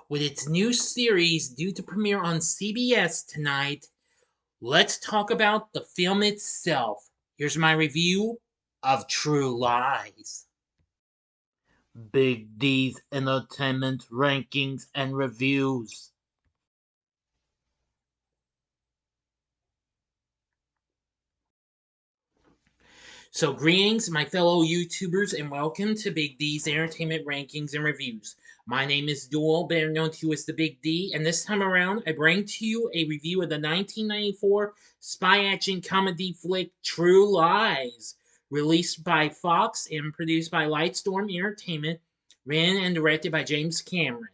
With its new series due to premiere on CBS tonight, let's talk about the film itself. Here's my review of True Lies. Big D's Entertainment Rankings and Reviews. So, greetings, my fellow YouTubers, and welcome to Big D's Entertainment Rankings and Reviews. My name is Duel, better known to you as the Big D, and this time around, I bring to you a review of the 1994 spy action comedy flick True Lies, released by Fox and produced by Lightstorm Entertainment, written and directed by James Cameron.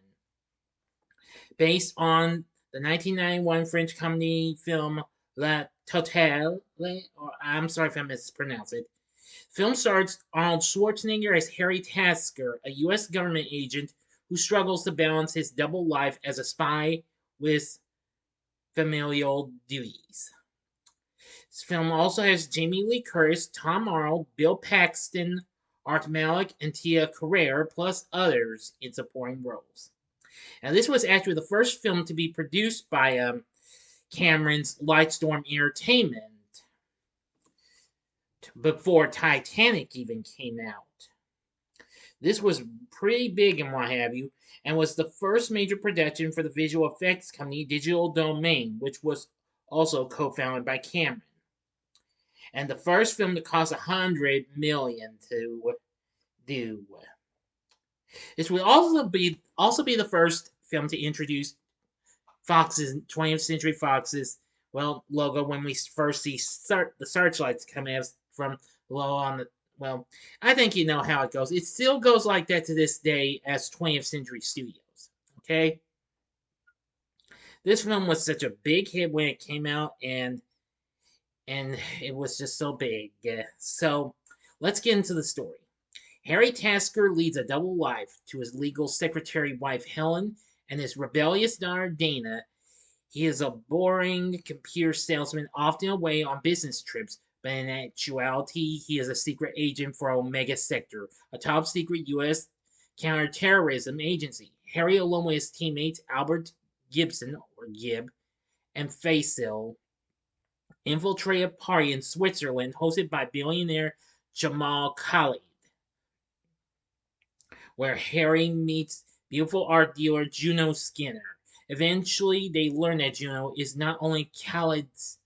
Based on the 1991 French comedy film La Totale, or I'm sorry if I mispronounced it. Film stars Arnold Schwarzenegger as Harry Tasker, a U.S. government agent who struggles to balance his double life as a spy with familial duties. This film also has Jamie Lee Curtis, Tom Arnold, Bill Paxton, Art Malik, and Tie Carrere, plus others in supporting roles. Now, this was actually the first film to be produced by Cameron's Lightstorm Entertainment before Titanic even came out. This was pretty big and what have you, and was the first major production for the visual effects company Digital Domain, which was also co-founded by Cameron. And the first film to cost $100 million to do. This would also be the first film to introduce Fox's 20th Century Fox's logo when we first see the searchlights come out from low on the I think you know how it goes. It still goes like that to this day as 20th Century Studios. Okay, this film was such a big hit when it came out, and it was just so big. So let's get into the story. Harry Tasker leads a double life to his legal secretary wife Helen and his rebellious daughter Dana. He is a boring computer salesman, often away on business trips, but in actuality, he is a secret agent for Omega Sector, a top secret U.S. counterterrorism agency. Harry, along with his teammates Albert Gibson, or Gib, and Faisal, infiltrate a party in Switzerland hosted by billionaire Jamal Khalid, where Harry meets beautiful art dealer Juno Skinner. Eventually, they learn that Juno is not only Khalid's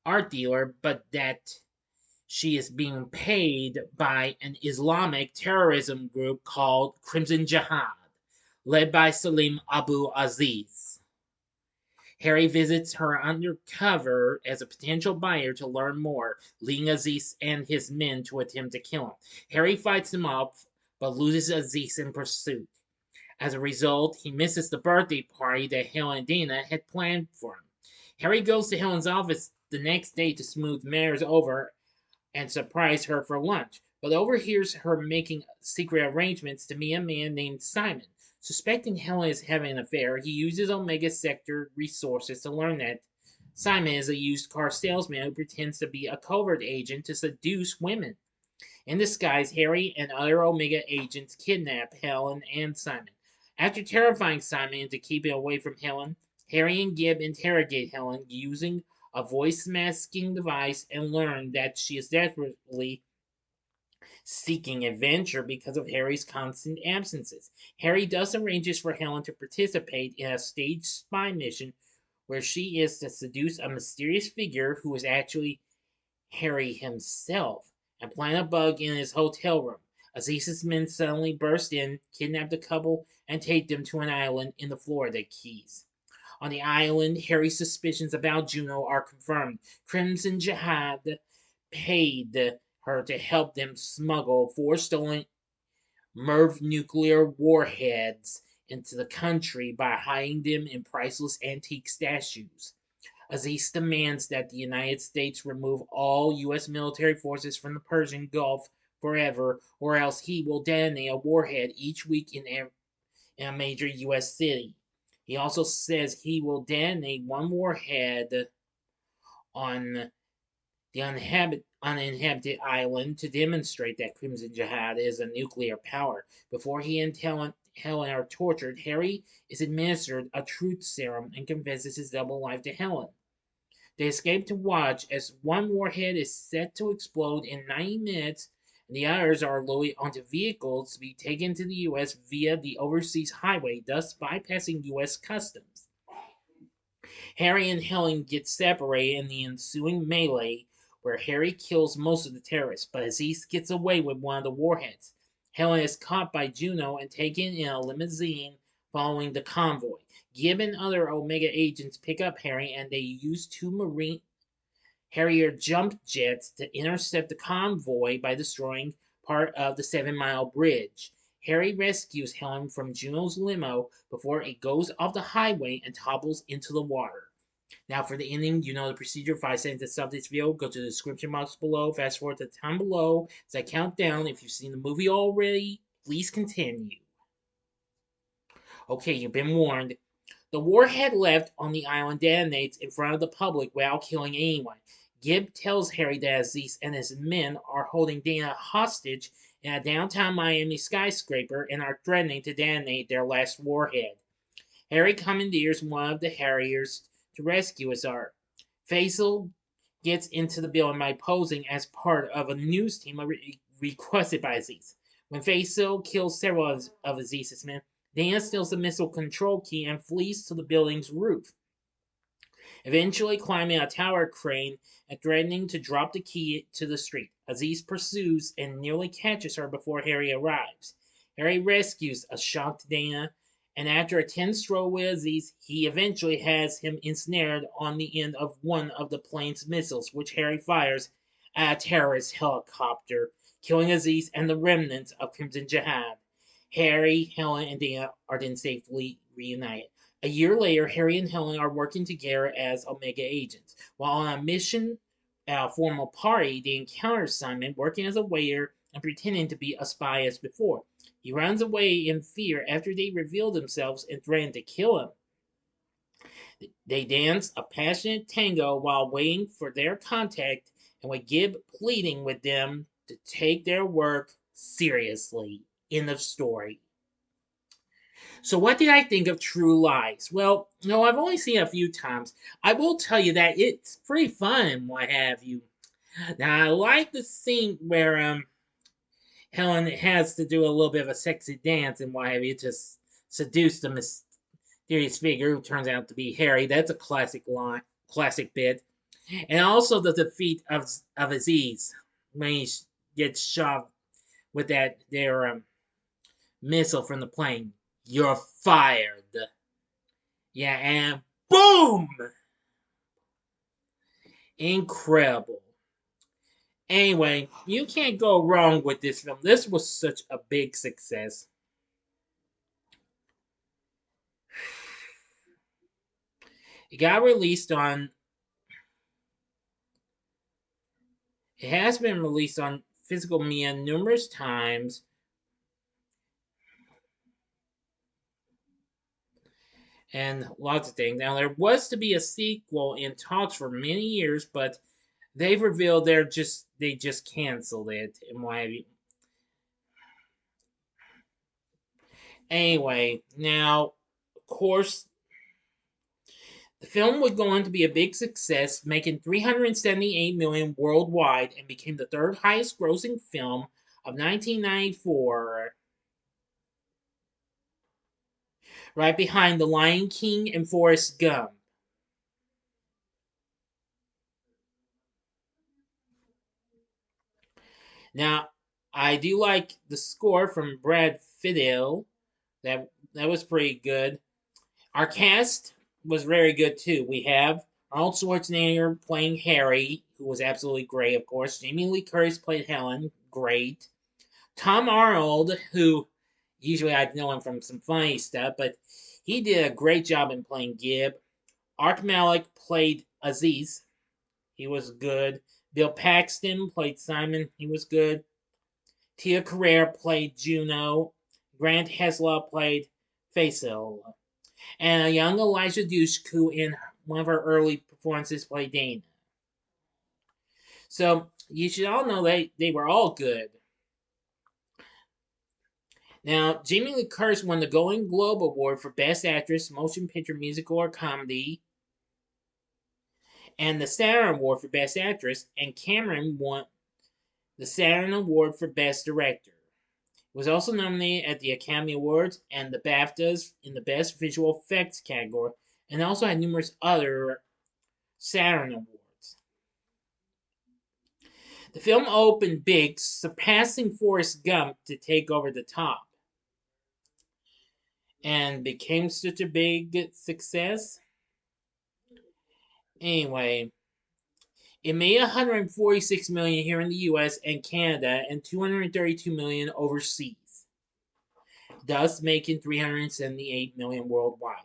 art dealer, but that she is being paid by an Islamic terrorism group called Crimson Jihad, led by Salim Abu Aziz. Harry visits her undercover as a potential buyer to learn more, leading Aziz and his men to attempt to kill him. Harry fights him off, but loses Aziz in pursuit. As a result, he misses the birthday party that Helen and Dana had planned for him. Harry goes to Helen's office the next day to smooth matters over and surprise her for lunch, but overhears her making secret arrangements to meet a man named Simon. Suspecting Helen is having an affair, he uses Omega Sector resources to learn that Simon is a used car salesman who pretends to be a covert agent to seduce women. In disguise, Harry and other Omega agents kidnap Helen and Simon. After terrifying Simon into keeping away from Helen, Harry and Gib interrogate Helen using a voice masking device and learn that she is desperately seeking adventure because of Harry's constant absences. Harry thus arranges for Helen to participate in a staged spy mission where she is to seduce a mysterious figure who is actually Harry himself and plant a bug in his hotel room. Aziz's men suddenly burst in, kidnap the couple, and take them to an island in the Florida Keys. On the island, Harry's suspicions about Juno are confirmed. Crimson Jihad paid her to help them smuggle 4 stolen MERV nuclear warheads into the country by hiding them in priceless antique statues. Aziz demands that the United States remove all U.S. military forces from the Persian Gulf forever, or else he will detonate a warhead each week in a major U.S. city. He also says he will detonate one warhead on the uninhabited island to demonstrate that Crimson Jihad is a nuclear power. Before he and Helen are tortured, Harry is administered a truth serum and confesses his double life to Helen. They escape to watch as one warhead is set to explode in 90 minutes, and the others are loaded onto vehicles to be taken to the U.S. via the overseas highway, thus bypassing U.S. customs. Harry and Helen get separated in the ensuing melee, where Harry kills most of the terrorists, but Aziz gets away with one of the warheads. Helen is caught by Juno and taken in a limousine following the convoy. Gibb and other Omega agents pick up Harry, and they use two Marine Harrier jump jets to intercept the convoy by destroying part of the 7 Mile Bridge. Harry rescues Helen from Juno's limo before it goes off the highway and topples into the water. Now, for the ending, you know the procedure. 5 seconds to stop this video. Go to the description box below. Fast forward to the time below as I count down. If you've seen the movie already, please continue. Okay, you've been warned. The warhead left on the island detonates in front of the public without killing anyone. Gibb tells Harry that Aziz and his men are holding Dana hostage in a downtown Miami skyscraper and are threatening to detonate their last warhead. Harry commandeers one of the Harriers to rescue Azar. Faisal gets into the building by posing as part of a news team requested by Aziz. When Faisal kills several of Aziz's men, Dana steals the missile control key and flees to the building's roof, eventually climbing a tower crane and threatening to drop the key to the street. Aziz pursues and nearly catches her before Harry arrives. Harry rescues a shocked Dana, and after a tense struggle with Aziz, he eventually has him ensnared on the end of one of the plane's missiles, which Harry fires at a terrorist helicopter, killing Aziz and the remnants of Crimson Jihad. Harry, Helen, and Dana are then safely reunited. A year later, Harry and Helen are working together as Omega agents. While on a mission at a formal party, they encounter Simon working as a waiter and pretending to be a spy as before. He runs away in fear after they reveal themselves and threaten to kill him. They dance a passionate tango while waiting for their contact, and with Gibb pleading with them to take their work seriously. End of story. So, what did I think of True Lies? Well, no, I've only seen it a few times. I will tell you that it's pretty fun and what have you. Now, I like the scene where Helen has to do a little bit of a sexy dance and what have you to seduce the mysterious figure who turns out to be Harry. That's a classic line, classic bit. And also the defeat of Aziz when he gets shot with that their missile from the plane. You're fired. Yeah, and boom! Incredible. Anyway, you can't go wrong with this film. This was such a big success. It got released on. It has been released on physical media numerous times. And lots of things. Now, there was to be a sequel in talks for many years, but they've revealed they just canceled it and why have you. Anyway, now of course the film would go on to be a big success, making 378 million worldwide and became the third highest grossing film of 1994, right behind The Lion King and Forrest Gump. Now, I do like the score from Brad Fiedel. That was pretty good. Our cast was very good too. We have Arnold Schwarzenegger playing Harry, who was absolutely great, of course. Jamie Lee Curtis played Helen, great. Tom Arnold, who usually I'd know him from some funny stuff, but he did a great job in playing Gibb. Art Malik played Aziz, he was good. Bill Paxton played Simon, he was good. Tia Carrere played Juno. Grant Heslop played Faisal. And a young Elijah Dushku in one of her early performances played Dana. So you should all know they were all good. Now, Jamie Lee Curtis won the Golden Globe Award for Best Actress, Motion Picture, Musical, or Comedy, and the Saturn Award for Best Actress, and Cameron won the Saturn Award for Best Director. It was also nominated at the Academy Awards and the BAFTAs in the Best Visual Effects category, and also had numerous other Saturn Awards. The film opened big, surpassing Forrest Gump to take over the top, and became such a big success. Anyway, it made 146 million here in the US and Canada and 232 million overseas, thus making 378 million worldwide.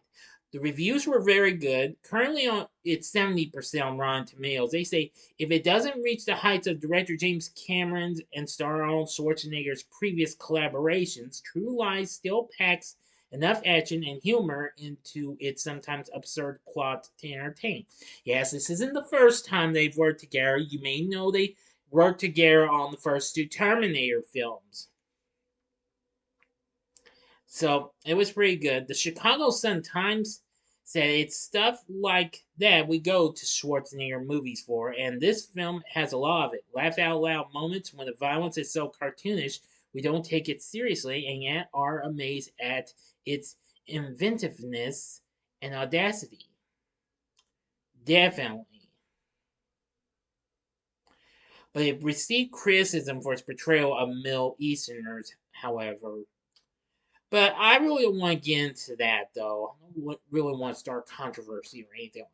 The reviews were very good. Currently, it's 70% on Rotten Tomatoes. They say if it doesn't reach the heights of director James Cameron's and star Arnold Schwarzenegger's previous collaborations, True Lies still packs enough action and humor into its sometimes absurd plot to entertain. Yes, this isn't the first time they've worked together. You may know they worked together on the first two Terminator films. So it was pretty good. The Chicago Sun-Times said it's stuff like that we go to Schwarzenegger movies for, and this film has a lot of it. Laugh out loud moments when the violence is so cartoonish we don't take it seriously and yet are amazed at its inventiveness and audacity. Definitely. But it received criticism for its portrayal of Middle Easterners, however. But I really don't want to get into that, though. I don't really want to start controversy or anything like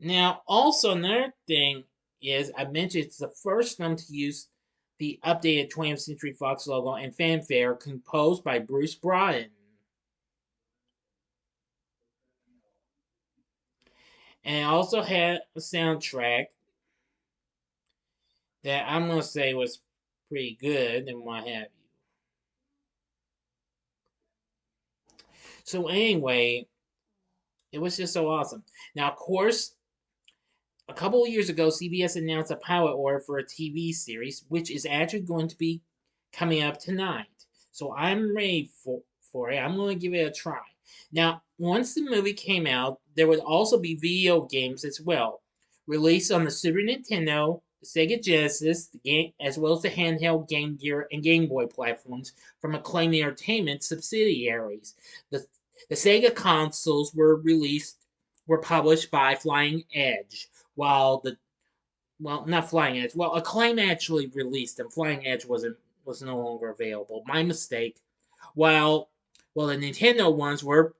that. Now, also another thing is I mentioned it's the first film to use the updated 20th Century Fox logo and fanfare composed by Bruce Broughton. And it also had a soundtrack that I'm going to say was pretty good and what have you. So, anyway, it was just so awesome. Now, of course, a couple of years ago, CBS announced a pilot order for a TV series, which is actually going to be coming up tonight. So I'm ready for it. I'm going to give it a try. Now, once the movie came out, there would also be video games as well, released on the Super Nintendo, the Sega Genesis, the game, as well as the handheld Game Gear and Game Boy platforms from Acclaim Entertainment subsidiaries. The Sega consoles were published by Flying Edge, while not Flying Edge. Well, Acclaim actually released them. Flying Edge was no longer available. My mistake. While the Nintendo ones were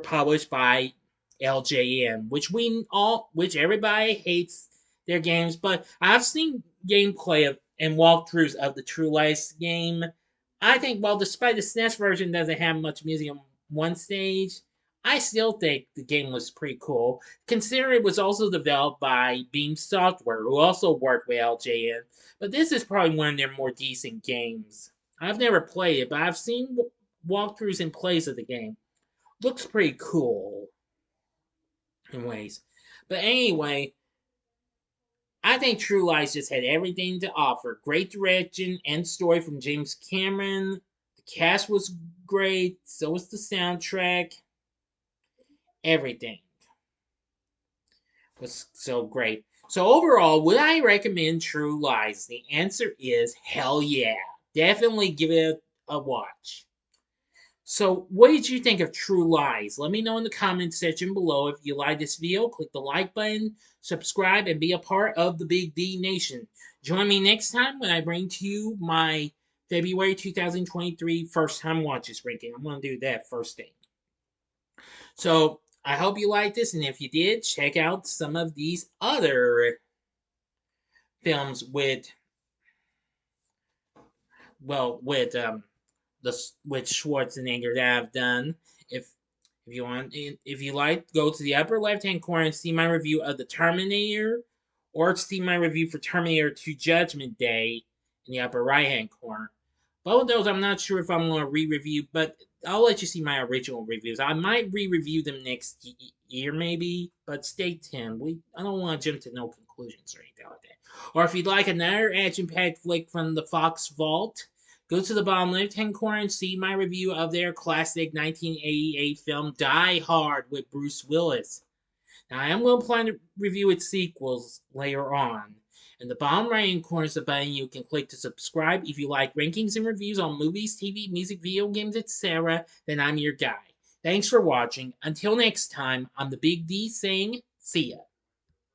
published by LJN, which everybody hates their games, but I've seen gameplay and walkthroughs of the True Lies game. I think, well, despite the SNES version doesn't have much music on one stage, I still think the game was pretty cool. Consider it was also developed by Beam Software, who also worked with LJN. But this is probably one of their more decent games. I've never played it, but I've seen walkthroughs and plays of the game. Looks pretty cool in ways. But anyway, I think True Lies just had everything to offer. Great direction and story from James Cameron. The cast was great. So was the soundtrack. Everything was so great. So overall, would I recommend True Lies? The answer is hell yeah. Definitely give it a watch. So what did you think of True Lies? Let me know in the comments section below. If you like this video, click the like button, subscribe, and be a part of the Big D Nation. Join me next time when I bring to you my February 2023 first time watches ranking. I'm going to do that first thing. So I hope you liked this, and if you did, check out some of these other films with Schwarzenegger that I've done. If you like, go to the upper left hand corner and see my review of the Terminator, or see my review for Terminator 2 Judgment Day in the upper right hand corner. Both of those I'm not sure if I'm going to re-review, but I'll let you see my original reviews. I might re-review them next year maybe, but stay tuned. I don't want to jump to no conclusion. conclusions or anything like that. Or if you'd like another action-packed flick from the Fox Vault, go to the bottom left-hand corner and see my review of their classic 1988 film Die Hard with Bruce Willis. Now, I am going to plan to review its sequels later on. In the bottom right hand corner is a button you can click to subscribe. If you like rankings and reviews on movies, TV, music, video games, etc., then I'm your guy. Thanks for watching. Until next time, I'm the Big D saying, see ya.